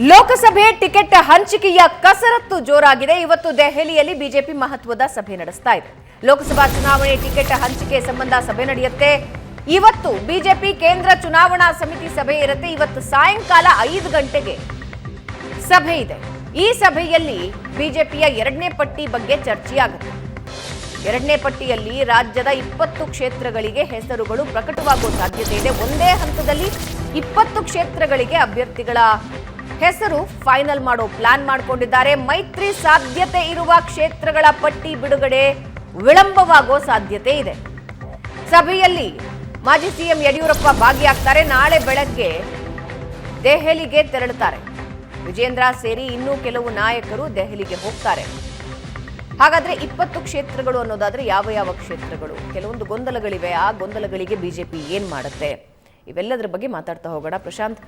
ಲೋಕಸಭೆ ticket ಹಂಚಿಕೆಯ ಕಸರತ್ತು ಜೋರಾಗಿದೆ. ಇವತ್ತು ದೆಹಲಿಯಲ್ಲಿ ಬಿಜೆಪಿ ಮಹತ್ವದ ಸಭೆ ನಡೆಸ್ತಾ ಇದೆ. ಲೋಕಸಭಾ ಚುನಾವಣೆ ಟಿಕೆಟ್ ಹಂಚಿಕೆ ಸಂಬಂಧ ಸಭೆ ನಡೆಯುತ್ತೆ. ಇವತ್ತು ಬಿಜೆಪಿ ಕೇಂದ್ರ ಚುನಾವಣಾ ಸಮಿತಿ ಸಭೆ ಇರುತ್ತೆ. ಇವತ್ತು ಸಾಯಂಕಾಲ 5 ಗಂಟೆಗೆ ಸಭೆ ಇದೆ. ಈ ಸಭೆಯಲ್ಲಿ ಬಿಜೆಪಿಯ ಎರಡನೇ ಪಟ್ಟಿ ಬಗ್ಗೆ ಚರ್ಚೆಯಾಗುತ್ತೆ. ಎರಡನೇ ಪಟ್ಟಿಯಲ್ಲಿ ರಾಜ್ಯದ 20 ಕ್ಷೇತ್ರಗಳಿಗೆ ಹೆಸರುಗಳು ಪ್ರಕಟವಾಗುವ ಸಾಧ್ಯತೆ ಇದೆ. ಒಂದೇ ಹಂತದಲ್ಲಿ 20 ಕ್ಷೇತ್ರಗಳಿಗೆ ಅಭ್ಯರ್ಥಿಗಳ ಹೆಸರು ಫೈನಲ್ ಮಾಡೋ ಪ್ಲಾನ್ ಮಾಡಿಕೊಂಡಿದ್ದಾರೆ. ಮೈತ್ರಿ ಸಾಧ್ಯತೆ ಇರುವ ಕ್ಷೇತ್ರಗಳ ಪಟ್ಟಿ ಬಿಡುಗಡೆ ವಿಳಂಬವಾಗೋ ಸಾಧ್ಯತೆ ಇದೆ. ಸಭೆಯಲ್ಲಿ ಮಾಜಿ ಸಿಎಂ ಯಡಿಯೂರಪ್ಪ ಭಾಗಿಯಾಗ್ತಾರೆ. ನಾಳೆ ಬೆಳಗ್ಗೆ ದೆಹಲಿಗೆ ತೆರಳುತ್ತಾರೆ. ವಿಜೇಂದ್ರ ಸೇರಿ ಇನ್ನೂ ಕೆಲವು ನಾಯಕರು ದೆಹಲಿಗೆ ಹೋಗ್ತಾರೆ. ಹಾಗಾದ್ರೆ 20 ಕ್ಷೇತ್ರಗಳು ಅನ್ನೋದಾದ್ರೆ ಯಾವ ಕ್ಷೇತ್ರಗಳು? ಕೆಲವೊಂದು ಗೊಂದಲಗಳಿವೆ. ಆ ಗೊಂದಲಗಳಿಗೆ ಬಿಜೆಪಿ ಏನ್ ಮಾಡುತ್ತೆ? ಇವೆಲ್ಲದರ ಬಗ್ಗೆ ಮಾತಾಡ್ತಾ ಹೋಗೋಣ. ಪ್ರಶಾಂತ್,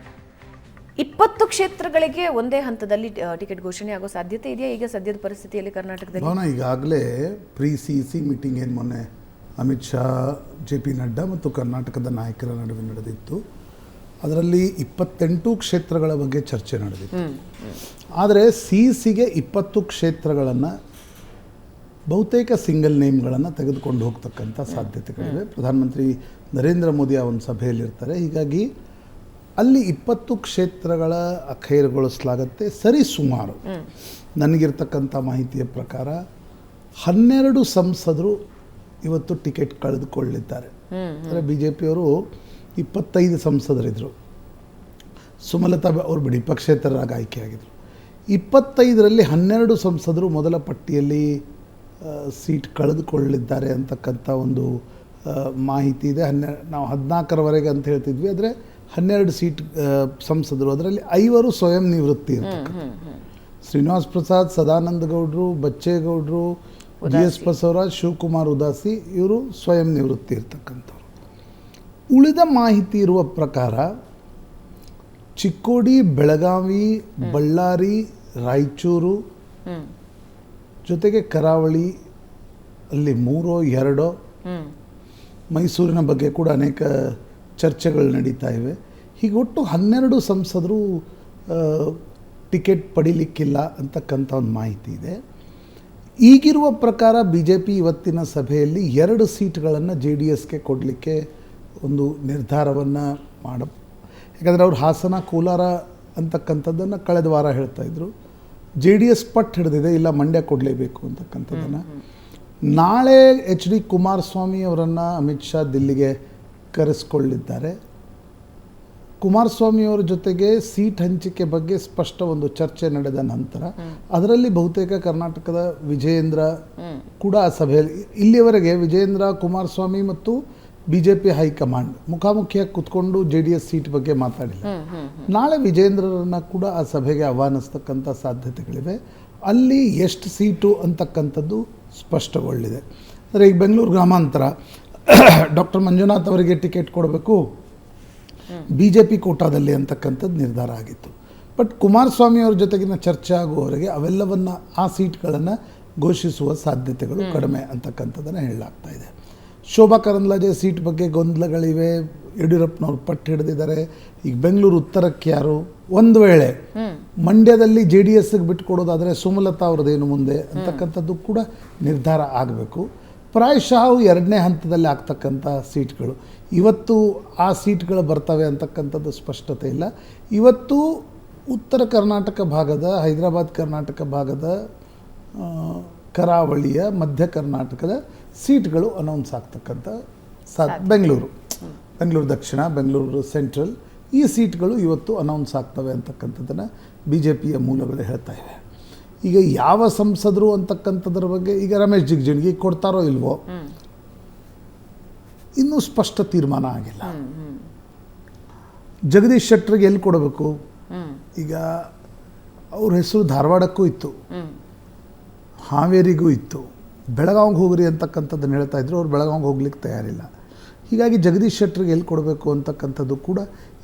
20 ಕ್ಷೇತ್ರಗಳಿಗೆ ಒಂದೇ ಹಂತದಲ್ಲಿ ಟಿಕೆಟ್ ಘೋಷಣೆ ಆಗೋ ಸಾಧ್ಯತೆ ಇದೆಯಾ ಈಗ ಸದ್ಯದ ಪರಿಸ್ಥಿತಿಯಲ್ಲಿ ಕರ್ನಾಟಕದಲ್ಲಿ? ಈಗಾಗಲೇ ಪ್ರೀ-CEC ಮೀಟಿಂಗ್ ಏನು ಮೊನ್ನೆ ಅಮಿತ್ ಶಾ, JP ನಡ್ಡಾ ಮತ್ತು ಕರ್ನಾಟಕದ ನಾಯಕರ ನಡುವೆ ನಡೆದಿತ್ತು. ಅದರಲ್ಲಿ 28 ಕ್ಷೇತ್ರಗಳ ಬಗ್ಗೆ ಚರ್ಚೆ ನಡೆದಿತ್ತು. ಆದರೆ CECಗೆ 20 ಕ್ಷೇತ್ರಗಳನ್ನು ಬಹುತೇಕ ಸಿಂಗಲ್ ನೇಮ್ಗಳನ್ನು ತೆಗೆದುಕೊಂಡು ಹೋಗ್ತಕ್ಕಂಥ ಸಾಧ್ಯತೆಗಳಿವೆ. ಪ್ರಧಾನಮಂತ್ರಿ ನರೇಂದ್ರ ಮೋದಿ ಆ ಒಂದು ಸಭೆಯಲ್ಲಿರ್ತಾರೆ. ಹೀಗಾಗಿ ಅಲ್ಲಿ 20 ಕ್ಷೇತ್ರಗಳ ಅಖೈರುಗೊಳಿಸಲಾಗುತ್ತೆ. ಸರಿ ಸುಮಾರು ನನಗಿರ್ತಕ್ಕಂಥ ಮಾಹಿತಿಯ ಪ್ರಕಾರ 12 ಸಂಸದರು ಇವತ್ತು ಟಿಕೆಟ್ ಕಳೆದುಕೊಳ್ಳಿದ್ದಾರೆ. ಅಂದರೆ BJPಯವರು 25 ಸಂಸದರಿದ್ದರು. ಸುಮಲತಾ ಅವರು ಬಿಡಿ ಪಕ್ಷೇತರರಾಗಿ ಆಯ್ಕೆಯಾಗಿದ್ದರು. 25ರಲ್ಲಿ 12 ಸಂಸದರು ಮೊದಲ ಪಟ್ಟಿಯಲ್ಲಿ ಸೀಟ್ ಕಳೆದುಕೊಳ್ಳಿದ್ದಾರೆ ಅಂತಕ್ಕಂಥ ಒಂದು ಮಾಹಿತಿ ಇದೆ. ನಾವು 14ರವರೆಗೆ ಅಂತ ಹೇಳ್ತಿದ್ವಿ. ಆದರೆ 12 ಸೀಟ್ ಸಂಸದರು, ಅದರಲ್ಲಿ 5 ಸ್ವಯಂ ನಿವೃತ್ತಿ ಇರ್ತಕ್ಕಂಥ ಶ್ರೀನಿವಾಸ್ ಪ್ರಸಾದ್, ಸದಾನಂದ ಗೌಡರು, ಬಚ್ಚೇಗೌಡರು, GS ಬಸವರಾಜ್, ಶಿವಕುಮಾರ್ ಉದಾಸಿ, ಇವರು ಸ್ವಯಂ ನಿವೃತ್ತಿ ಇರ್ತಕ್ಕಂಥವ್ರು. ಉಳಿದ ಮಾಹಿತಿ ಇರುವ ಪ್ರಕಾರ ಚಿಕ್ಕೋಡಿ, ಬೆಳಗಾವಿ, ಬಳ್ಳಾರಿ, ರಾಯಚೂರು ಜೊತೆಗೆ ಕರಾವಳಿ ಅಲ್ಲಿ 3-2, ಮೈಸೂರಿನ ಬಗ್ಗೆ ಕೂಡ ಅನೇಕ ಚರ್ಚೆಗಳು ನಡೀತಾ ಇವೆ. ಹೀಗೆ ಒಟ್ಟು 12 ಸಂಸದರು ಟಿಕೆಟ್ ಪಡಿಲಿಕ್ಕಿಲ್ಲ ಅಂತಕ್ಕಂಥ ಒಂದು ಮಾಹಿತಿ ಇದೆ. ಈಗಿರುವ ಪ್ರಕಾರ BJP ಇವತ್ತಿನ ಸಭೆಯಲ್ಲಿ 2 ಸೀಟ್ಗಳನ್ನು JDSಗೆ ಕೊಡಲಿಕ್ಕೆ ಒಂದು ನಿರ್ಧಾರವನ್ನು ಯಾಕಂದರೆ ಅವರು ಹಾಸನ, ಕೋಲಾರ ಅಂತಕ್ಕಂಥದ್ದನ್ನು ಕಳೆದ ವಾರ ಹೇಳ್ತಾ ಇದ್ರು. JDS ಪಟ್ಟು ಹಿಡಿದಿದೆ, ಇಲ್ಲ ಮಂಡ್ಯ ಕೊಡಲೇಬೇಕು ಅಂತಕ್ಕಂಥದ್ದನ್ನು. ನಾಳೆ HD ಕುಮಾರಸ್ವಾಮಿ ಅವರನ್ನು ಅಮಿತ್ ಶಾ ದಿಲ್ಲಿಗೆ ಕರೆಸ್ಕೊಳ್ಳಿದ್ದಾರೆ. ಕುಮಾರಸ್ವಾಮಿಯವರ ಜೊತೆಗೆ ಸೀಟ್ ಹಂಚಿಕೆ ಬಗ್ಗೆ ಸ್ಪಷ್ಟ ಒಂದು ಚರ್ಚೆ ನಡೆದ ನಂತರ ಅದರಲ್ಲಿ ಬಹುತೇಕ ಕರ್ನಾಟಕದ ವಿಜಯೇಂದ್ರ ಕೂಡ ಆ ಸಭೆಯಲ್ಲಿ, ಇಲ್ಲಿಯವರೆಗೆ ವಿಜಯೇಂದ್ರ, ಕುಮಾರಸ್ವಾಮಿ ಮತ್ತು BJP ಹೈಕಮಾಂಡ್ ಮುಖಾಮುಖಿಯಾಗಿ ಕುತ್ಕೊಂಡು JDS ಸೀಟ್ ಬಗ್ಗೆ ಮಾತಾಡಿಲ್ಲ. ನಾಳೆ ವಿಜಯೇಂದ್ರರನ್ನು ಕೂಡ ಆ ಸಭೆಗೆ ಆಹ್ವಾನಿಸ್ತಕ್ಕಂಥ ಸಾಧ್ಯತೆಗಳಿವೆ. ಅಲ್ಲಿ ಎಷ್ಟು ಸೀಟು ಅಂತಕ್ಕಂಥದ್ದು ಸ್ಪಷ್ಟಗೊಳ್ಳಿದೆ. ಅಂದರೆ ಈಗ ಬೆಂಗಳೂರು ಗ್ರಾಮಾಂತರ ಡಾಕ್ಟರ್ ಮಂಜುನಾಥ್ ಅವರಿಗೆ ಟಿಕೆಟ್ ಕೊಡಬೇಕು BJP ಕೋಟಾದಲ್ಲಿ ಅಂತಕ್ಕಂಥದ್ದು ನಿರ್ಧಾರ ಆಗಿತ್ತು. ಬಟ್ ಕುಮಾರಸ್ವಾಮಿ ಅವ್ರ ಜೊತೆಗಿನ ಚರ್ಚೆ ಆಗುವವರೆಗೆ ಅವೆಲ್ಲವನ್ನು, ಆ ಸೀಟ್ಗಳನ್ನು ಘೋಷಿಸುವ ಸಾಧ್ಯತೆಗಳು ಕಡಿಮೆ ಅಂತಕ್ಕಂಥದ್ದನ್ನು ಹೇಳಲಾಗ್ತಾ ಇದೆ. ಶೋಭಾ ಕರಂದ್ಲಾಜೆ ಸೀಟ್ ಬಗ್ಗೆ ಗೊಂದಲಗಳಿವೆ. ಯಡಿಯೂರಪ್ಪನವ್ರು ಪಟ್ಟು ಹಿಡಿದಿದ್ದಾರೆ. ಈಗ ಬೆಂಗಳೂರು ಉತ್ತರಕ್ಕೆ ಯಾರು, ಒಂದು ವೇಳೆ ಮಂಡ್ಯದಲ್ಲಿ JDSಗೆ ಬಿಟ್ಟುಕೊಡೋದಾದರೆ ಸುಮಲತಾ ಅವ್ರದ್ದೇನು ಮುಂದೆ ಅಂತಕ್ಕಂಥದ್ದು ಕೂಡ ನಿರ್ಧಾರ ಆಗಬೇಕು. ಪ್ರಾಯಶಃ 2ನೇ ಹಂತದಲ್ಲಿ ಆಗ್ತಕ್ಕಂಥ ಸೀಟ್ಗಳು ಇವತ್ತು ಆ ಸೀಟ್ಗಳು ಬರ್ತವೆ ಅಂತಕ್ಕಂಥದ್ದು ಸ್ಪಷ್ಟತೆ ಇಲ್ಲ. ಇವತ್ತು ಉತ್ತರ ಕರ್ನಾಟಕ ಭಾಗದ, ಹೈದರಾಬಾದ್ ಕರ್ನಾಟಕ ಭಾಗದ, ಕರಾವಳಿಯ, ಮಧ್ಯ ಕರ್ನಾಟಕದ ಸೀಟ್ಗಳು ಅನೌನ್ಸ್ ಆಗ್ತಕ್ಕಂಥ ಬೆಂಗಳೂರು ದಕ್ಷಿಣ, ಬೆಂಗಳೂರು ಸೆಂಟ್ರಲ್, ಈ ಸೀಟ್ಗಳು ಇವತ್ತು ಅನೌನ್ಸ್ ಆಗ್ತವೆ ಅಂತಕ್ಕಂಥದ್ದನ್ನು BJPಯ ಮೂಲಗಳು ಹೇಳ್ತಾ ಇವೆ. ಈಗ ಯಾವ ಸಂಸದರು ಅಂತಕ್ಕಂಥದ್ರ ಬಗ್ಗೆ ಈಗ ರಮೇಶ್ ಜಿಗಜಿಣಗಿ ಕೊಡ್ತಾರೋ ಇಲ್ವೋ ಇನ್ನೂ ಸ್ಪಷ್ಟ ತೀರ್ಮಾನ ಆಗಿಲ್ಲ. ಜಗದೀಶ್ ಶೆಟ್ಟರ್ಗೆ ಎಲ್ಲಿ ಕೊಡಬೇಕು? ಈಗ ಅವ್ರ ಹೆಸರು ಧಾರವಾಡಕ್ಕೂ ಇತ್ತು, ಹಾವೇರಿಗೂ ಇತ್ತು, ಬೆಳಗಾವಿಗೆ ಹೋಗ್ರಿ ಅಂತಕ್ಕಂಥದ್ದನ್ನು ಹೇಳ್ತಾ ಇದ್ರು. ಅವ್ರು ಬೆಳಗಾವಿಗೆ ಹೋಗ್ಲಿಕ್ಕೆ ತಯಾರಿಲ್ಲ. ಹೀಗಾಗಿ ಜಗದೀಶ್ ಶೆಟ್ಟರ್ಗೆ ಎಲ್ಲಿ ಕೊಡಬೇಕು ಅಂತಕ್ಕಂಥದ್ದು ಕೂಡ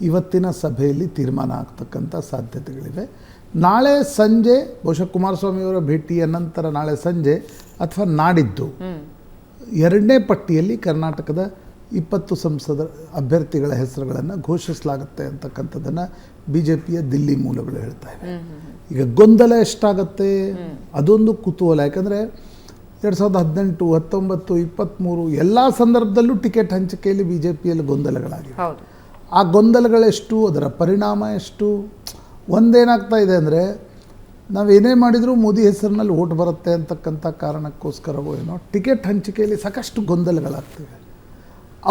ಇವತ್ತಿನ ಸಭೆಯಲ್ಲಿ ತೀರ್ಮಾನ ಆಗ್ತಕ್ಕಂಥ ಸಾಧ್ಯತೆಗಳಿವೆ. ನಾಳೆ ಸಂಜೆ ಬಹುಶಃ ಕುಮಾರಸ್ವಾಮಿಯವರ ಭೇಟಿಯ ನಂತರ ನಾಳೆ ಸಂಜೆ ಅಥವಾ ನಾಡಿದ್ದು 2ನೇ ಪಟ್ಟಿಯಲ್ಲಿ ಕರ್ನಾಟಕದ 20 ಸಂಸದ ಅಭ್ಯರ್ಥಿಗಳ ಹೆಸರುಗಳನ್ನು ಘೋಷಿಸಲಾಗುತ್ತೆ ಅಂತಕ್ಕಂಥದ್ದನ್ನು BJPಯ ದಿಲ್ಲಿ ಮೂಲಗಳು ಹೇಳ್ತಾ ಇವೆ. ಈಗ ಗೊಂದಲ ಎಷ್ಟಾಗತ್ತೆ ಅದೊಂದು ಕುತೂಹಲ. ಯಾಕಂದರೆ 2018, 19, 23 ಎಲ್ಲ ಸಂದರ್ಭದಲ್ಲೂ ಟಿಕೆಟ್ ಹಂಚಿಕೆಯಲ್ಲಿ BJPಯಲ್ಲಿ ಗೊಂದಲಗಳಾಗಿವೆ. ಆ ಗೊಂದಲಗಳೆಷ್ಟು, ಅದರ ಪರಿಣಾಮ ಎಷ್ಟು? ಒಂದೇನಾಗ್ತಾ ಇದೆ ಅಂದರೆ, ನಾವೇನೇ ಮಾಡಿದರೂ ಮೋದಿ ಹೆಸರಿನಲ್ಲಿ ಓಟ್ ಬರುತ್ತೆ ಅಂತಕ್ಕಂಥ ಕಾರಣಕ್ಕೋಸ್ಕರವೋ ಏನೋ ಟಿಕೆಟ್ ಹಂಚಿಕೆಯಲ್ಲಿ ಸಾಕಷ್ಟು ಗೊಂದಲಗಳಾಗ್ತಿವೆ.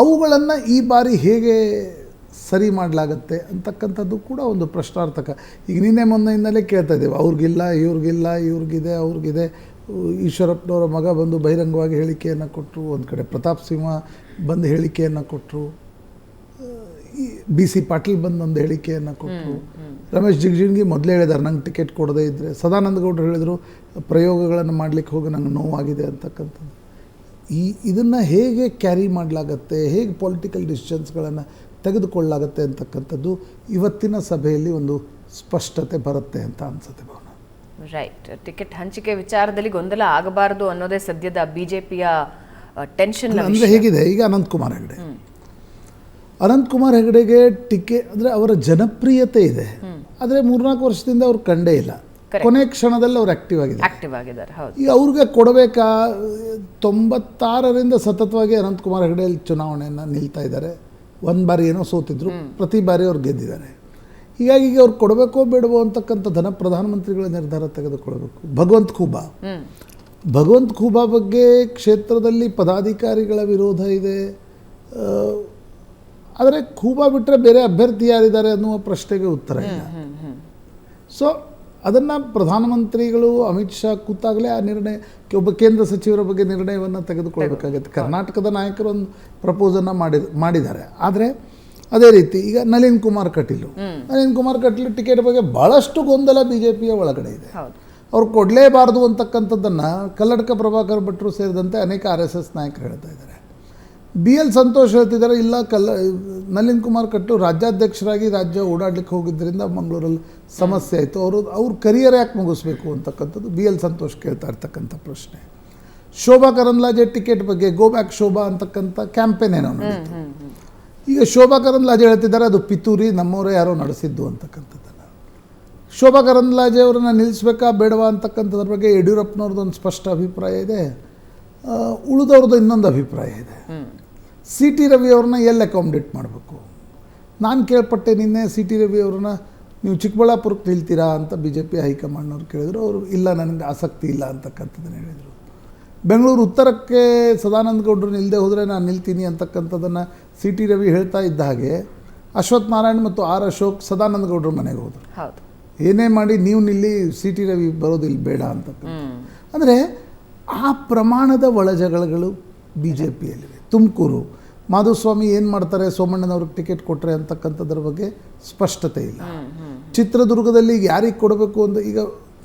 ಅವುಗಳನ್ನು ಈ ಬಾರಿ ಹೇಗೆ ಸರಿ ಮಾಡಲಾಗತ್ತೆ ಅಂತಕ್ಕಂಥದ್ದು ಕೂಡ ಒಂದು ಪ್ರಶ್ನಾರ್ಥಕ. ಈಗ ನಿನ್ನೆ ಮೊನ್ನೆಯಿಂದಲೇ ಕೇಳ್ತಾ ಇದ್ದೇವೆ, ಅವ್ರಿಗಿಲ್ಲ, ಇವ್ರಿಗಿದೆ, ಅವ್ರಿಗಿದೆ. ಈಶ್ವರಪ್ಪನವರ ಮಗ ಬಂದು ಬಹಿರಂಗವಾಗಿ ಹೇಳಿಕೆಯನ್ನು ಕೊಟ್ಟರು, ಒಂದು ಕಡೆ ಪ್ರತಾಪ್ ಸಿಂಹ ಬಂದು ಹೇಳಿಕೆಯನ್ನು ಕೊಟ್ಟರು, BC ಪಾಟೀಲ್ ಬಂದು ಒಂದು ಹೇಳಿಕೆಯನ್ನು ಕೊಟ್ಟರು, ರಮೇಶ್ ಜಿಗಜಿಣಗಿ ಮೊದಲೇ ಹೇಳಿದ್ದಾರೆ ನಂಗೆ ಟಿಕೆಟ್ ಕೊಡದೇ ಇದ್ದರೆ, ಸದಾನಂದ ಗೌಡರು ಹೇಳಿದರು ಪ್ರಯೋಗಗಳನ್ನು ಮಾಡಲಿಕ್ಕೆ ಹೋಗಿ ನಂಗೆ ನೋವಾಗಿದೆ ಅಂತಕ್ಕಂಥದ್ದು. ಇದನ್ನು ಹೇಗೆ ಕ್ಯಾರಿ ಮಾಡಲಾಗತ್ತೆ, ಹೇಗೆ ಪೊಲಿಟಿಕಲ್ ಡಿಸಿಷನ್ಸ್ಗಳನ್ನು ತೆಗೆದುಕೊಳ್ಳಲಾಗತ್ತೆ ಅಂತಕ್ಕಂಥದ್ದು ಇವತ್ತಿನ ಸಭೆಯಲ್ಲಿ ಒಂದು ಸ್ಪಷ್ಟತೆ ಬರುತ್ತೆ ಅಂತ ಅನಿಸುತ್ತೆ ಭಾವನ. ರೈಟ್. ಟಿಕೆಟ್ ಹಂಚಿಕೆ ವಿಚಾರದಲ್ಲಿ ಗೊಂದಲ ಆಗಬಾರದು ಅನ್ನೋದೇ ಸದ್ಯದ BJPಯ ಟೆನ್ಷನ್. ಅಂದರೆ ಹೇಗಿದೆ, ಈಗ ಅನಂತಕುಮಾರ್ ಹೆಗಡೆಗೆ ಟಿಕೆಟ್ ಅಂದರೆ ಅವರ ಜನಪ್ರಿಯತೆ ಇದೆ, ಆದರೆ 3-4 ವರ್ಷದಿಂದ ಅವ್ರು ಕಂಡೇ ಇಲ್ಲ. ಕೊನೆ ಕ್ಷಣದಲ್ಲಿ ಅವ್ರು ಆಕ್ಟಿವ್ ಆಗಿದ್ದಾರೆ. ಈಗ ಅವ್ರಿಗೆ ಕೊಡಬೇಕಾ? 96ರಿಂದ ಸತತವಾಗಿ ಅನಂತಕುಮಾರ್ ಹೆಗಡೆ ಚುನಾವಣೆಯನ್ನು ನಿಲ್ತಾ ಇದ್ದಾರೆ. ಒಂದು ಬಾರಿ ಏನೋ ಸೋತಿದ್ರು, ಪ್ರತಿ ಬಾರಿ ಅವ್ರು ಗೆದ್ದಿದ್ದಾರೆ. ಹೀಗಾಗಿ ಈಗ ಅವ್ರು ಕೊಡಬೇಕೋ ಬೇಡವೋ ಅಂತಕ್ಕಂಥದ್ದನ್ನು ಪ್ರಧಾನಮಂತ್ರಿಗಳ ನಿರ್ಧಾರ ತೆಗೆದುಕೊಳ್ಬೇಕು. ಭಗವಂತ ಖೂಬಾ ಬಗ್ಗೆ ಕ್ಷೇತ್ರದಲ್ಲಿ ಪದಾಧಿಕಾರಿಗಳ ವಿರೋಧ ಇದೆ. ಆದರೆ ಖೂಬಾ ಬಿಟ್ಟರೆ ಬೇರೆ ಅಭ್ಯರ್ಥಿ ಯಾರಿದ್ದಾರೆ ಅನ್ನುವ ಪ್ರಶ್ನೆಗೆ ಉತ್ತರ ಇಲ್ಲ. ಸೊ ಅದನ್ನು ಪ್ರಧಾನಮಂತ್ರಿಗಳು ಅಮಿತ್ ಶಾ ಕೂತಾಗಲೇ ಆ ನಿರ್ಣಯ, ಒಬ್ಬ ಕೇಂದ್ರ ಸಚಿವರ ಬಗ್ಗೆ ನಿರ್ಣಯವನ್ನು ತೆಗೆದುಕೊಳ್ಬೇಕಾಗುತ್ತೆ. ಕರ್ನಾಟಕದ ನಾಯಕರು ಒಂದು ಪ್ರಪೋಸನ್ನು ಮಾಡಿದ್ದಾರೆ. ಆದರೆ ಅದೇ ರೀತಿ ಈಗ ನಳಿನ್ ಕುಮಾರ್ ಕಟೀಲ್ ಟಿಕೆಟ್ ಬಗ್ಗೆ ಭಾಳಷ್ಟು ಗೊಂದಲ BJPಯ ಒಳಗಡೆ ಇದೆ. ಅವ್ರು ಕೊಡಲೇಬಾರ್ದು ಅಂತಕ್ಕಂಥದ್ದನ್ನು ಕಲ್ಲಡ್ಕ ಪ್ರಭಾಕರ್ ಭಟ್ರು ಸೇರಿದಂತೆ ಅನೇಕ RSS ನಾಯಕರು ಹೇಳ್ತಾ ಇದ್ದಾರೆ. BL ಸಂತೋಷ್ ಹೇಳ್ತಿದ್ದಾರೆ, ಇಲ್ಲ ನಳಿನ್ ಕುಮಾರ್ ಕಟೀಲ್ ರಾಜ್ಯಾಧ್ಯಕ್ಷರಾಗಿ ರಾಜ್ಯ ಓಡಾಡ್ಲಿಕ್ಕೆ ಹೋಗಿದ್ದರಿಂದ ಮಂಗಳೂರಲ್ಲಿ ಸಮಸ್ಯೆ ಆಯಿತು, ಅವ್ರ ಕರಿಯರ್ ಯಾಕೆ ಮುಗಿಸ್ಬೇಕು ಅಂತಕ್ಕಂಥದ್ದು BL ಸಂತೋಷ್ ಕೇಳ್ತಾ ಇರ್ತಕ್ಕಂಥ ಪ್ರಶ್ನೆ. ಶೋಭಾ ಕರಂದ್ಲಾಜೆ ಟಿಕೆಟ್ ಬಗ್ಗೆ ಗೋ ಬ್ಯಾಕ್ ಶೋಭಾ ಅಂತಕ್ಕಂಥ ಕ್ಯಾಂಪೇನ್ ಏನೋ ನಡೀತು. ಈಗ ಶೋಭಾ ಕರಂದ್ಲಾಜೆ ಹೇಳ್ತಿದ್ದಾರೆ ಅದು ಪಿತೂರಿ, ನಮ್ಮವರೇ ಯಾರೋ ನಡೆಸಿದ್ದು ಅಂತಕ್ಕಂಥದ್ದನ್ನು. ಶೋಭಾ ಕರಂದ್ಲಾಜೆ ಅವರನ್ನು ನಿಲ್ಲಿಸ್ಬೇಕಾ ಬೇಡವಾ ಅಂತಕ್ಕಂಥದ್ರ ಬಗ್ಗೆ ಯಡಿಯೂರಪ್ಪನವ್ರದ್ದು ಒಂದು ಸ್ಪಷ್ಟ ಅಭಿಪ್ರಾಯ ಇದೆ, ಉಳಿದವ್ರದ್ದು ಇನ್ನೊಂದು ಅಭಿಪ್ರಾಯ ಇದೆ. CT ರವಿ ಅವ್ರನ್ನ ಎಲ್ಲಿ ಅಕಾಮಿಡೇಟ್ ಮಾಡಬೇಕು? ನಾನು ಕೇಳ್ಪಟ್ಟೆ ನಿನ್ನೆ CT ರವಿ ಅವ್ರನ್ನ ನೀವು ಚಿಕ್ಕಬಳ್ಳಾಪುರಕ್ಕೆ ನಿಲ್ತೀರಾ ಅಂತ BJP ಹೈಕಮಾಂಡ್ನವ್ರು ಕೇಳಿದ್ರು. ಅವರು ಇಲ್ಲ, ನನಗೆ ಆಸಕ್ತಿ ಇಲ್ಲ ಅಂತಕ್ಕಂಥದ್ದನ್ನು ಹೇಳಿದರು. ಬೆಂಗಳೂರು ಉತ್ತರಕ್ಕೆ ಸದಾನಂದ ಗೌಡರು ನಿಲ್ಲದೆ ಹೋದರೆ ನಾನು ನಿಲ್ತೀನಿ ಅಂತಕ್ಕಂಥದ್ದನ್ನು CT ರವಿ ಹೇಳ್ತಾ ಇದ್ದ ಹಾಗೆ ಅಶ್ವಥ್ ನಾರಾಯಣ್ ಮತ್ತು R ಅಶೋಕ್ ಸದಾನಂದ ಗೌಡರ ಮನೆಗೆ ಹೋದರು. ಏನೇ ಮಾಡಿ ನೀವು ನಿಲ್ಲಿ, CT ರವಿ ಬರೋದಿಲ್ಲ ಬೇಡ ಅಂತಕ್ಕಂಥ. ಅಂದರೆ ಆ ಪ್ರಮಾಣದ ಒಳಜಗಳಗಳು BJPಯಲ್ಲಿವೆ. ತುಮಕೂರು ಮಾಧುಸ್ವಾಮಿ ಏನು ಮಾಡ್ತಾರೆ, ಸೋಮಣ್ಣನವ್ರಿಗೆ ಟಿಕೆಟ್ ಕೊಟ್ಟರೆ ಅಂತಕ್ಕಂಥದ್ರ ಬಗ್ಗೆ ಸ್ಪಷ್ಟತೆ ಇಲ್ಲ. ಚಿತ್ರದುರ್ಗದಲ್ಲಿ ಈಗ ಯಾರಿಗೆ ಕೊಡಬೇಕು ಅಂತ ಈಗ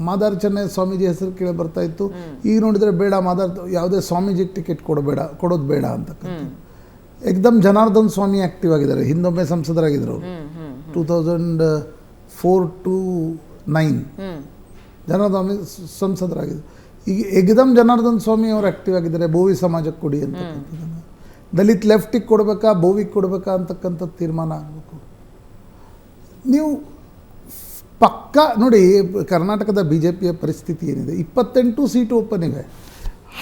ಮಾದಾರ್ ಚೆನ್ನೈ ಸ್ವಾಮೀಜಿ ಹೆಸರು ಕೇಳಿ ಬರ್ತಾ ಇತ್ತು. ಈಗ ನೋಡಿದರೆ ಬೇಡ, ಮಾದಾರ್ ಯಾವುದೇ ಸ್ವಾಮೀಜಿಗೆ ಟಿಕೆಟ್ ಕೊಡೋದು ಬೇಡ ಅಂತಕ್ಕಂಥ. ಏಕದಮ್ ಜನಾರ್ದನ್ ಸ್ವಾಮಿ ಆ್ಯಕ್ಟಿವ್ ಆಗಿದ್ದಾರೆ. ಹಿಂದೊಮ್ಮೆ ಸಂಸದರಾಗಿದ್ದರು ಅವರು 2004 to 9 ಜನಾರ್ದನ್ ಸಂಸದರಾಗಿದ್ದರು. ಈಗ ಏಕದಮ್ ಜನಾರ್ದನ್ ಸ್ವಾಮಿ ಅವರು ಆ್ಯಕ್ಟಿವ್ ಆಗಿದ್ದಾರೆ. ಬೋವಿ ಸಮಾಜಕ್ಕೆ ಕೊಡಿ ಅಂತಕ್ಕಂಥದ್ದನ್ನು, ದಲಿತ್ ಲೆಫ್ಟಿಗೆ ಕೊಡಬೇಕಾ ಬೋವಿಗೆ ಕೊಡಬೇಕಾ ಅಂತಕ್ಕಂಥದ್ದು ತೀರ್ಮಾನ ಆಗಬೇಕು. ನೀವು ಪಕ್ಕ ನೋಡಿ, ಕರ್ನಾಟಕದ BJPಯ ಪರಿಸ್ಥಿತಿ ಏನಿದೆ, 28 ಸೀಟು ಓಪನ್ ಇವೆ.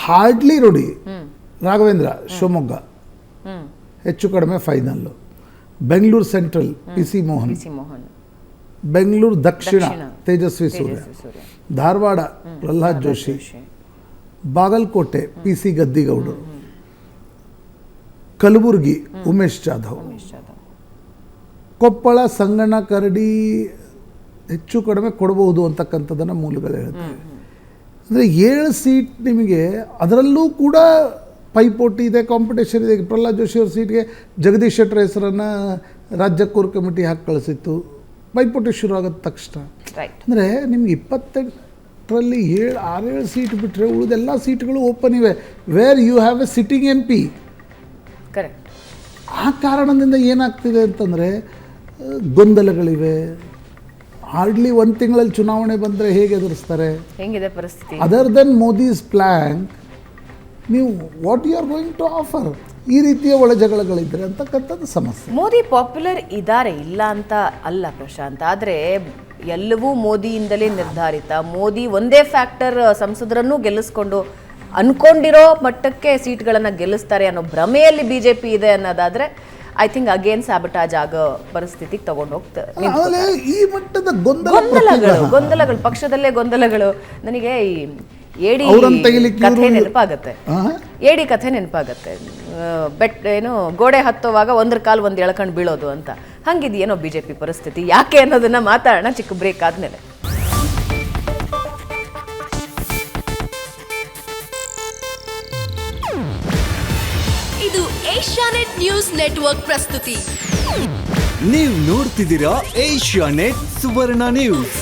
ಹಾರ್ಡ್ಲಿ ನೋಡಿ, ರಾಘವೇಂದ್ರ ಶಿವಮೊಗ್ಗ ಹೆಚ್ಚು ಕಡಿಮೆ final, Bengaluru central PC Mohan, Bengaluru ದಕ್ಷಿಣ ತೇಜಸ್ವಿ ಸೂರ್ಯ, ಧಾರವಾಡ ಪ್ರಹ್ಲಾದ್ ಜೋಶಿ, ಬಾಗಲಕೋಟೆ PC ಗದ್ದಿಗೌಡರು, ಕಲಬುರಗಿ ಉಮೇಶ್ ಜಾಧವ್, ಕೊಪ್ಪಳ ಸಂಗಣ್ಣ ಕರಡಿ ಹೆಚ್ಚು ಕಡಿಮೆ ಕೊಡಬಹುದು ಅಂತಕ್ಕಂಥದ್ದನ್ನು ಮೂಲಗಳು ಹೇಳ್ತವೆ. ಅಂದರೆ 7 ಸೀಟ್ ನಿಮಗೆ, ಅದರಲ್ಲೂ ಕೂಡ ಪೈಪೋಟಿ ಇದೆ, ಕಾಂಪಿಟೇಷನ್ ಇದೆ. ಪ್ರಹ್ಲಾದ್ ಜೋಶಿ ಅವ್ರ ಸೀಟ್ಗೆ ಜಗದೀಶ್ ಶೆಟ್ಟರ್ ಹೆಸರನ್ನು ರಾಜ್ಯ ಕೋರ್ ಕಮಿಟಿ ಹಾಕಿ ಕಳಿಸಿತ್ತು. ಪೈಪೋಟಿ ಶುರು ಆಗೋದ ತಕ್ಷಣ ಅಂದರೆ ನಿಮ್ಗೆ 28ರಲ್ಲಿ 6-7 ಸೀಟ್ ಬಿಟ್ಟರೆ ಉಳಿದೆಲ್ಲ ಸೀಟ್ಗಳು ಓಪನ್ ಇವೆ, where you have a sitting MP. Correct. ಆ ಕಾರಣದಿಂದ ಏನಾಗ್ತಿದೆ ಅಂತಂದರೆ ಗೊಂದಲಗಳಿವೆ. ಹಾರ್ಡ್ಲಿ 1 ತಿಂಗಳಲ್ಲಿ ಚುನಾವಣೆ ಬಂದರೆ ಹೇಗೆ ಎದುರಿಸ್ತಾರೆ, ಹೆಂಗಿದೆ ಪರಿಸ್ಥಿತಿ? ಅದರ್ ದೆನ್ ಮೋದಿಸ್ ಪ್ಲ್ಯಾನ್, ನೀವು what you are going to offer? ಈ ರೀತಿಯ ಒಳಜಗಳಗಳಿದ್ರೆ ಅಂತಕ್ಕಂಥದ್ದು ಸಮಸ್ಯೆ. ಮೋದಿ ಪಾಪ್ಯುಲರ್ ಇದ್ದಾರೆ, ಇಲ್ಲ ಅಂತ ಅಲ್ಲ ಪ್ರಶಾಂತ್, ಆದರೆ ಎಲ್ಲವೂ ಮೋದಿಯಿಂದಲೇ ನಿರ್ಧಾರಿತ. ಮೋದಿ ಒಂದೇ ಫ್ಯಾಕ್ಟರ್ ಸಂಸದರನ್ನು ಗೆಲ್ಲಿಸ್ಕೊಂಡು ಅನ್ಕೊಂಡಿರೋ ಮಟ್ಟಕ್ಕೆ ಸೀಟ್ಗಳನ್ನು ಗೆಲ್ಲಿಸ್ತಾರೆ ಅನ್ನೋ ಭ್ರಮೆಯಲ್ಲಿ ಬಿಜೆಪಿ ಇದೆ ಅನ್ನೋದಾದ್ರೆ ಐ ಥಿಂಕ್ ಅಗೇನ್ ಸ್ಯಾಬಟಾಜ್ ಆಗೋ ಪರಿಸ್ಥಿತಿಗೆ ತಗೊಂಡು ಹೋಗ್ತಾರೆ. ಆಮೇಲೆ ಈ ಮಟ್ಟದ ಗೊಂದಲಗಳು ಪಕ್ಷದಲ್ಲೇ ಗೊಂದಲಗಳು. ನನಗೆ ಈ ಏಡಿ ಅವ್ರನ್ನ ತೆಗಿಲಿಕ್ಕೆ ಕಥೆ ನೆನಪಾಗತ್ತೆ. ಏಡಿ ಕಥೆ ನೆನಪಾಗತ್ತೆ. ಏನು ಗೋಡೆ ಹತ್ತುವಾಗ ಒಂದ್ರ ಕಾಲು ಒಂದು ಎಳ್ಕೊಂಡು ಬೀಳೋದು ಅಂತ. ಹಂಗಿದೆಯೇನೋ ಬಿಜೆಪಿ ಪರಿಸ್ಥಿತಿ. ಯಾಕೆ ಅನ್ನೋದನ್ನ ಮಾತಾಡೋಣ ಚಿಕ್ಕ ಬ್ರೇಕ್ ಆದ್ಮೇಲೆ. ಇದು ಏಷ್ಯಾನೆಟ್ ನ್ಯೂಸ್ ನೆಟ್ವರ್ಕ್ ಪ್ರಸ್ತುತಿ. ನೀವು ನೋಡ್ತಿದ್ದೀರಾ ಏಷ್ಯಾನೆಟ್ ಸುವರ್ಣ ನ್ಯೂಸ್.